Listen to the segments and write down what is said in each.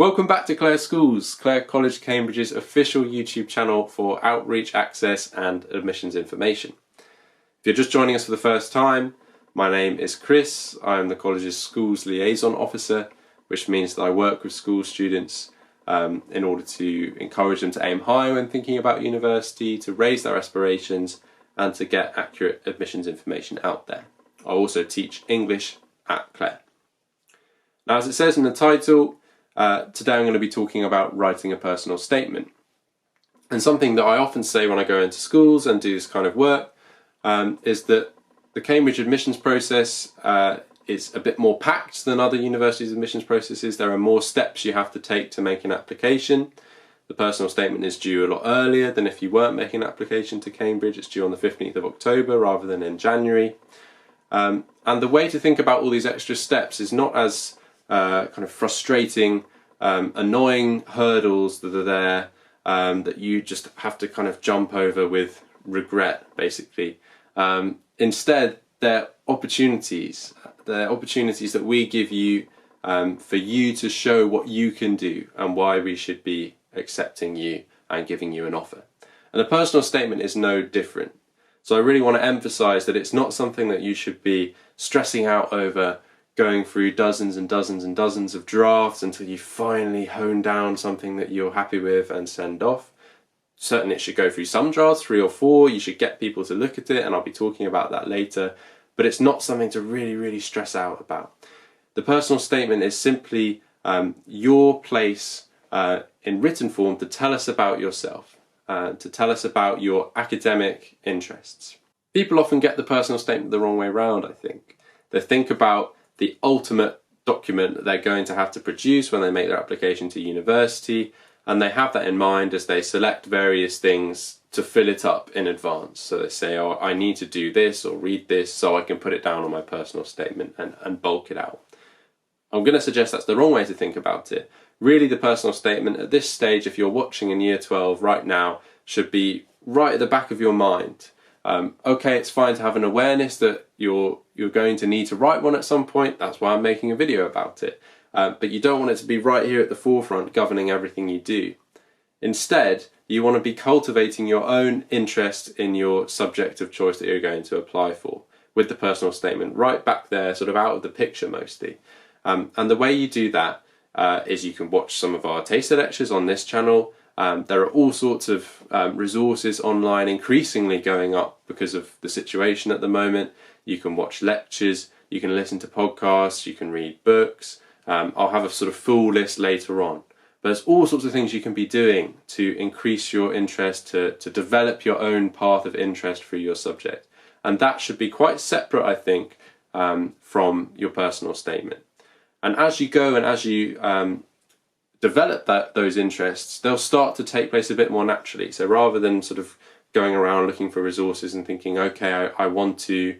Welcome back to Clare Schools, Clare College Cambridge's official YouTube channel for outreach, access and admissions information. If you're just joining us for the first time, my name is Chris. I am the college's schools liaison officer, which means that I work with school students in order to encourage them to aim high when thinking about university, to raise their aspirations and to get accurate admissions information out there. I also teach English at Clare. Now, as it says in the title, today I'm going to be talking about writing a personal statement. And something that I often say when I go into schools and do this kind of work is that the Cambridge admissions process is a bit more packed than other universities' admissions processes. There are more steps you have to take to make an application. The personal statement is due a lot earlier than if you weren't making an application to Cambridge. It's due on the 15th of October rather than in January. And the way to think about all these extra steps is not as kind of frustrating, annoying hurdles that are there that you just have to kind of jump over with regret, basically. Instead, they're opportunities. They're opportunities that we give you for you to show what you can do and why we should be accepting you and giving you an offer. And a personal statement is no different. So I really want to emphasize that it's not something that you should be stressing out over, going through dozens and dozens and dozens of drafts until you finally hone down something that you're happy with and send off. Certainly it should go through some drafts, 3 or 4. You should get people to look at it, and I'll be talking about that later. But it's not something to really stress out about. The personal statement is simply your place in written form to tell us about yourself, to tell us about your academic interests. People often get the personal statement the wrong way around, I think. They think about the ultimate document that they're going to have to produce when they make their application to university, and they have that in mind as they select various things to fill it up in advance. So they say, oh, I need to do this or read this so I can put it down on my personal statement and bulk it out. I'm going to suggest that's the wrong way to think about it. Really, the personal statement at this stage, if you're watching in Year 12 right now, should be right at the back of your mind. Okay, it's fine to have an awareness that you're going to need to write one at some point. That's why I'm making a video about it. But you don't want it to be right here at the forefront governing everything you do. Instead, you want to be cultivating your own interest in your subject of choice that you're going to apply for, with the personal statement right back there, sort of out of the picture mostly. And the way you do that is you can watch some of our taster lectures on this channel. There are all sorts of resources online increasingly going up because of the situation at the moment. You can watch lectures, you can listen to podcasts, you can read books. I'll have a sort of full list later on. But there's all sorts of things you can be doing to increase your interest, to develop your own path of interest through your subject. And that should be quite separate, I think, from your personal statement. And as you go and as you develop those interests, they'll start to take place a bit more naturally. So rather than sort of going around looking for resources and thinking, okay, I want to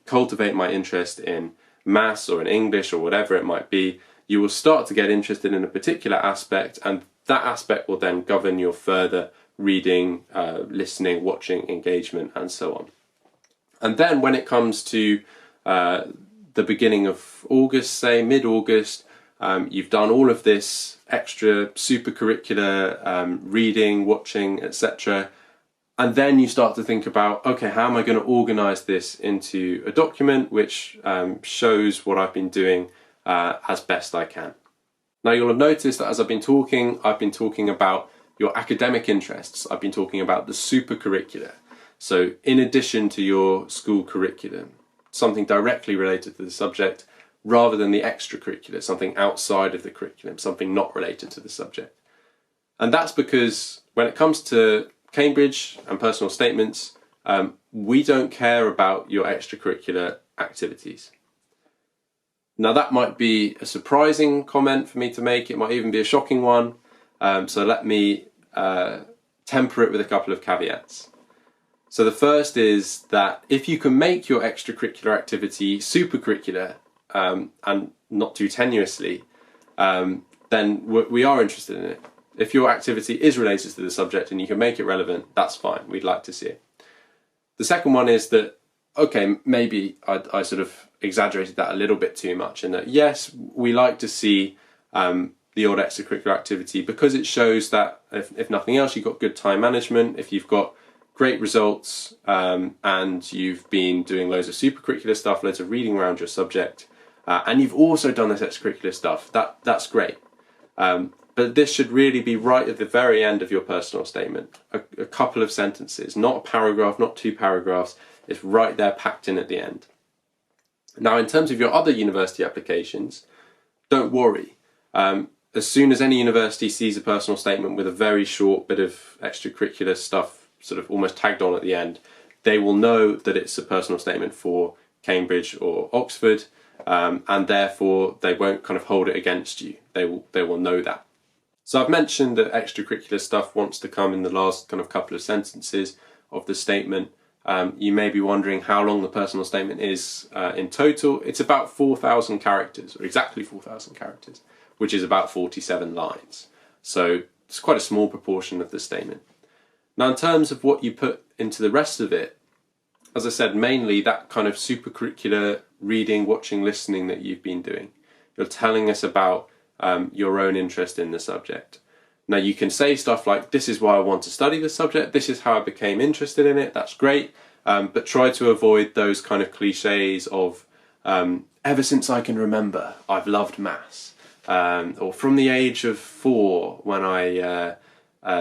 cultivate my interest in maths or in English or whatever it might be, you will start to get interested in a particular aspect, and that aspect will then govern your further reading, listening, watching, engagement, and so on. And then when it comes to the beginning of August, say mid-August, you've done all of this extra supercurricular reading, watching, etc. And then you start to think about, okay, how am I going to organise this into a document which shows what I've been doing as best I can. Now you'll have noticed that as I've been talking about your academic interests. I've been talking about the supercurricular. So in addition to your school curriculum, something directly related to the subject, rather than the extracurricular, something outside of the curriculum, something not related to the subject. And that's because when it comes to Cambridge and personal statements, we don't care about your extracurricular activities. Now that might be a surprising comment for me to make, it might even be a shocking one, so let me temper it with a couple of caveats. So the first is that if you can make your extracurricular activity supercurricular, and not too tenuously, then we are interested in it. If your activity is related to the subject and you can make it relevant, that's fine, we'd like to see it. The second one is that, okay, maybe I sort of exaggerated that a little bit too much, and that yes, we like to see the odd extracurricular activity, because it shows that if nothing else, you've got good time management. If you've got great results and you've been doing loads of supercurricular stuff, loads of reading around your subject, and you've also done this extracurricular stuff, that's great. But this should really be right at the very end of your personal statement. A couple of sentences, not a paragraph, not 2 paragraphs. It's right there packed in at the end. Now, in terms of your other university applications, don't worry. As soon as any university sees a personal statement with a very short bit of extracurricular stuff sort of almost tagged on at the end, they will know that it's a personal statement for Cambridge or Oxford, and therefore they won't kind of hold it against you. They will know that. So I've mentioned that extracurricular stuff wants to come in the last kind of couple of sentences of the statement. You may be wondering how long the personal statement is in total. It's about 4,000 characters, or exactly 4,000 characters, which is about 47 lines. So it's quite a small proportion of the statement. Now, in terms of what you put into the rest of it, as I said, mainly that kind of supercurricular reading, watching, listening that you've been doing. You're telling us about your own interest in the subject. Now, you can say stuff like, this is why I want to study this subject, this is how I became interested in it, that's great, but try to avoid those kind of cliches of, ever since I can remember, I've loved maths. Or from the age of 4, when I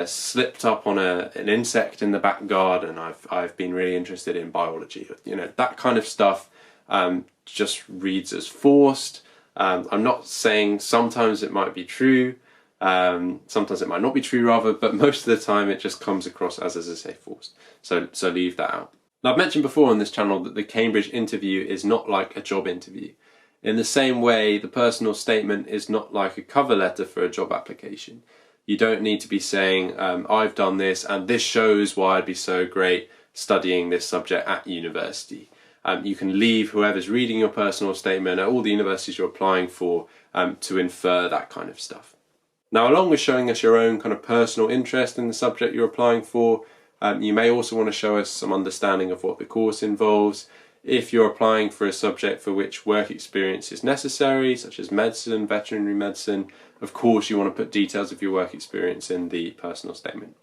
slipped up on an insect in the back garden, I've been really interested in biology. You know, that kind of stuff just reads as forced. I'm not saying sometimes it might be true, sometimes it might not be true rather, but most of the time it just comes across as I say, forced. So leave that out. Now, I've mentioned before on this channel that the Cambridge interview is not like a job interview. In the same way, the personal statement is not like a cover letter for a job application. You don't need to be saying, I've done this and this shows why I'd be so great studying this subject at university. You can leave whoever's reading your personal statement at all the universities you're applying for to infer that kind of stuff. Now, along with showing us your own kind of personal interest in the subject you're applying for, you may also want to show us some understanding of what the course involves. If you're applying for a subject for which work experience is necessary, such as medicine, veterinary medicine, of course you want to put details of your work experience in the personal statement.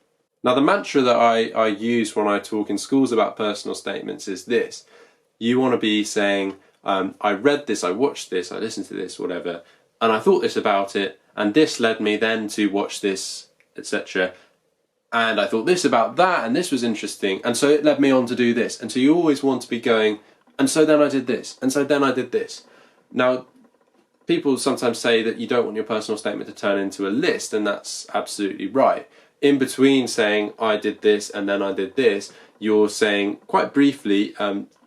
Now, the mantra that I use when I talk in schools about personal statements is this. You want to be saying, I read this, I watched this, I listened to this, whatever, and I thought this about it, and this led me then to watch this, etc. And I thought this about that, and this was interesting, and so it led me on to do this. And so you always want to be going, and so then I did this, and so then I did this. Now, people sometimes say that you don't want your personal statement to turn into a list, and that's absolutely right. In between saying, I did this, and then I did this, you're saying, quite briefly,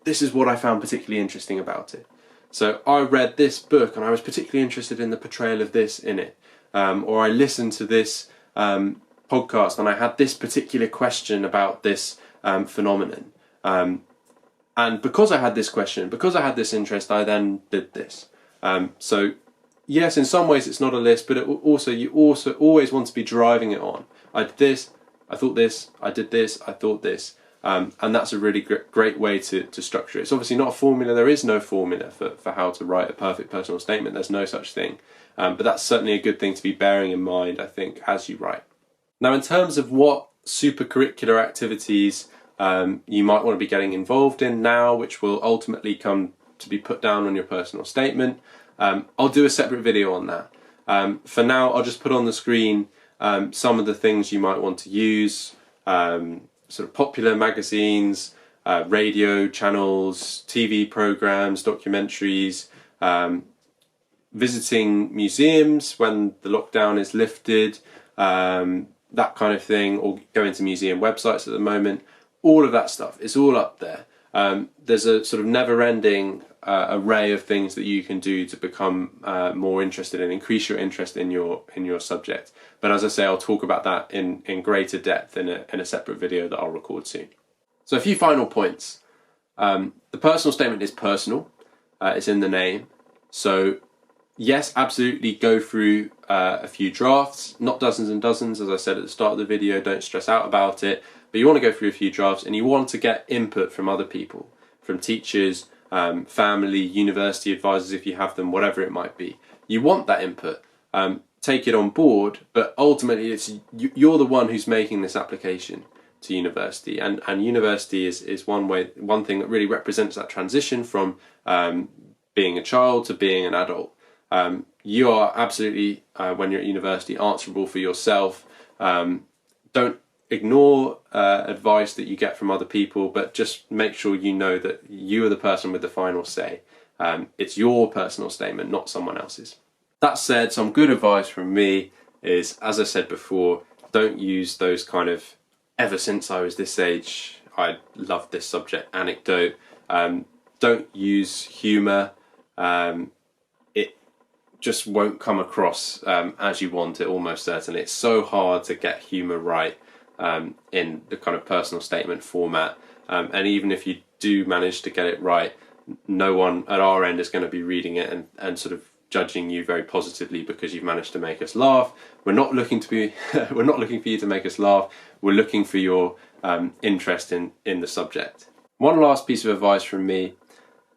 this is what I found particularly interesting about it. So I read this book, and I was particularly interested in the portrayal of this in it. Or I listened to this podcast and I had this particular question about this phenomenon. And because I had this question, because I had this interest, I then did this. So yes, in some ways it's not a list, but you also always want to be driving it on. I did this, I thought this, I did this, I thought this. And that's a really great way to structure it. It's obviously not a formula. There is no formula for how to write a perfect personal statement. There's no such thing. But that's certainly a good thing to be bearing in mind, I think, as you write. Now, in terms of what supercurricular activities you might want to be getting involved in now, which will ultimately come to be put down on your personal statement, I'll do a separate video on that. For now, I'll just put on the screen some of the things you might want to use, sort of popular magazines, radio channels, TV programs, documentaries, visiting museums when the lockdown is lifted, that kind of thing, or going to museum websites at the moment. All of that stuff, it's all up there. There's a sort of never-ending array of things that you can do to become more interested and increase your interest in your subject. But as I say, I'll talk about that in greater depth in a separate video that I'll record soon. So a few final points. The personal statement is personal. It's in the name. So yes, absolutely go through a few drafts, not dozens and dozens, as I said at the start of the video. Don't stress out about it. But you want to go through a few drafts, and you want to get input from other people, from teachers, family, university advisors if you have them, whatever it might be. You want that input. take it on board, but ultimately you're the one who's making this application to university, and university is one thing that really represents that transition from being a child to being an adult. You are absolutely, when you're at university, answerable for yourself. Don't ignore advice that you get from other people, but just make sure you know that you are the person with the final say. It's your personal statement, not someone else's. That said, some good advice from me is, as I said before, don't use those kind of ever since I was this age, I loved this subject anecdote. Don't use humour. It just won't come across as you want it, almost certainly. It's so hard to get humour right in the kind of personal statement format. And even if you do manage to get it right, no one at our end is going to be reading it and sort of judging you very positively because you've managed to make us laugh. We're not looking to be we're not looking for you to make us laugh. We're looking for your interest in the subject. One last piece of advice from me,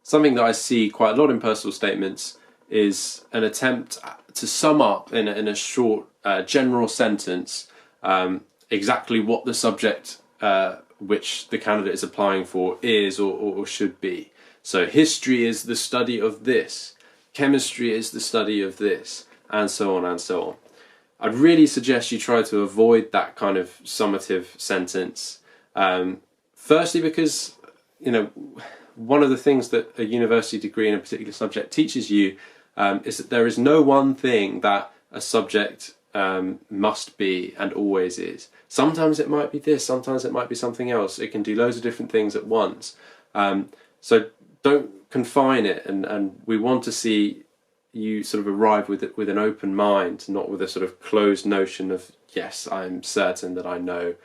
something that I see quite a lot in personal statements, is an attempt to sum up in a short general sentence exactly what the subject which the candidate is applying for is or should be. So history is the study of this, chemistry is the study of this, and so on and so on. I'd really suggest you try to avoid that kind of summative sentence. Firstly, because one of the things that a university degree in a particular subject teaches you is that there is no one thing that a subject must be and always is. Sometimes it might be this, sometimes it might be something else. It can do loads of different things at once. So don't confine it, and we want to see you sort of arrive with it with an open mind, not with a sort of closed notion of, yes, I'm certain that I know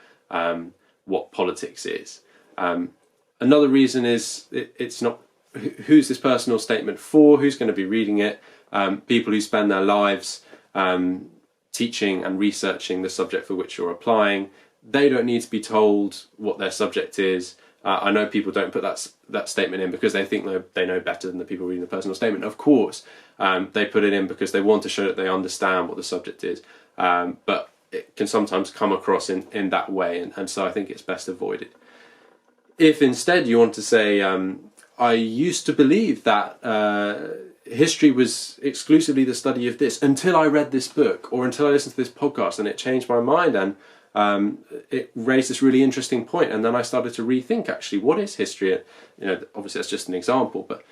what politics is. Another reason is it's not who's this personal statement for, who's going to be reading it. People who spend their lives teaching and researching the subject for which you're applying, they don't need to be told what their subject is. I know people don't put that statement in because they think they know better than the people reading the personal statement. Of course, they put it in because they want to show that they understand what the subject is. But it can sometimes come across in that way, and so I think it's best avoided. If instead you want to say, I used to believe that history was exclusively the study of this until I read this book or until I listened to this podcast, and it changed my mind, and it raised this really interesting point, and then I started to rethink actually what is history. Obviously that's just an example, but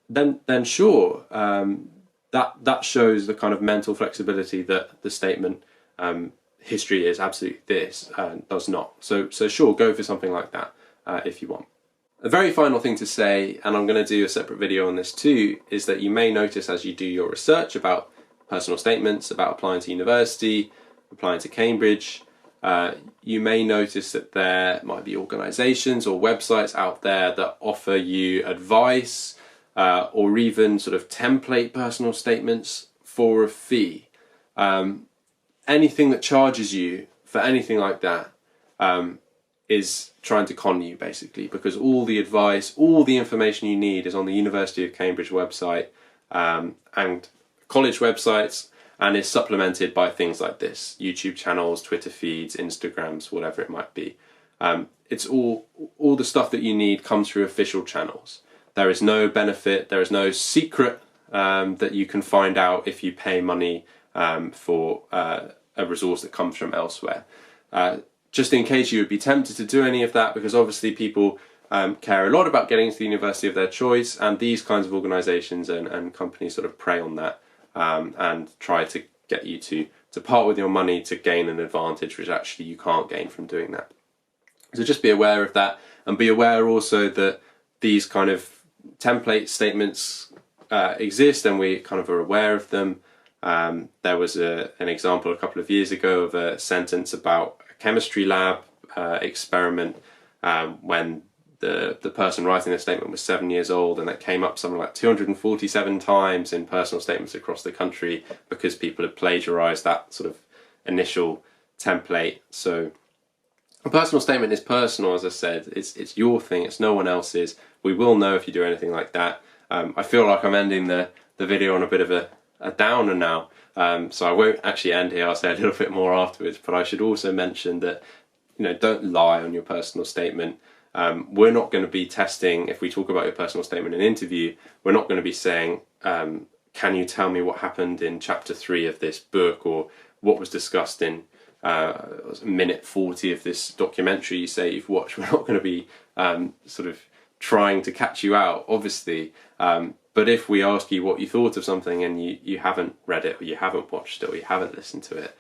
then sure, that shows the kind of mental flexibility that the statement history is absolutely this does not. So sure, go for something like that if you want. A very final thing to say, and I'm going to do a separate video on this too, is that you may notice as you do your research about personal statements, about applying to university, applying to Cambridge, you may notice that there might be organisations or websites out there that offer you advice or even sort of template personal statements for a fee. Anything that charges you for anything like that is trying to con you, basically, because all the advice, all the information you need is on the University of Cambridge website and college websites, and is supplemented by things like this: YouTube channels, Twitter feeds, Instagrams, whatever it might be. It's all the stuff that you need comes through official channels. There is no benefit, there is no secret that you can find out if you pay money for a resource that comes from elsewhere. Just in case you would be tempted to do any of that, because obviously people care a lot about getting into the university of their choice, and these kinds of organisations and companies sort of prey on that and try to get you to part with your money to gain an advantage which actually you can't gain from doing that. So just be aware of that, and be aware also that these kind of template statements exist, and we kind of are aware of them. There was an example a couple of years ago of a sentence about a chemistry lab experiment when the person writing the statement was 7 years old, and that came up something like 247 times in personal statements across the country because people had plagiarised that sort of initial template. So a personal statement is personal, as I said. It's your thing, it's no one else's. We will know if you do anything like that. I feel like I'm ending the video on a bit of a downer now. So I won't actually end here. I'll say a little bit more afterwards, but I should also mention that, don't lie on your personal statement. We're not going to be testing, if we talk about your personal statement in an interview, we're not going to be saying, can you tell me what happened in chapter 3 of this book, or what was discussed in minute 40 of this documentary you say you've watched. We're not going to be sort of trying to catch you out, obviously. But if we ask you what you thought of something and you haven't read it, or you haven't watched it, or you haven't listened to it,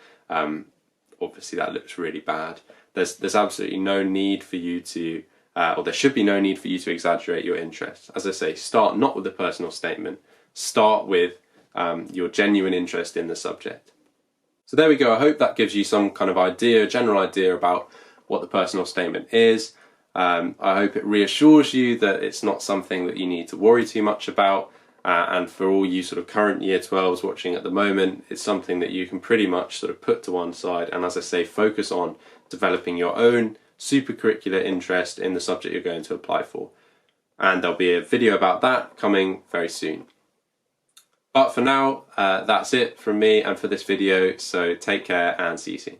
obviously that looks really bad. There's absolutely no need for you to, or there should be no need for you to exaggerate your interest. As I say, start not with a personal statement, start with your genuine interest in the subject. So there we go. I hope that gives you some kind of idea, general idea about what the personal statement is. I hope it reassures you that it's not something that you need to worry too much about. And for all you sort of current year 12s watching at the moment, it's something that you can pretty much sort of put to one side and, as I say, focus on developing your own supercurricular interest in the subject you're going to apply for. And there'll be a video about that coming very soon. But for now, that's it from me and for this video, so take care and see you soon.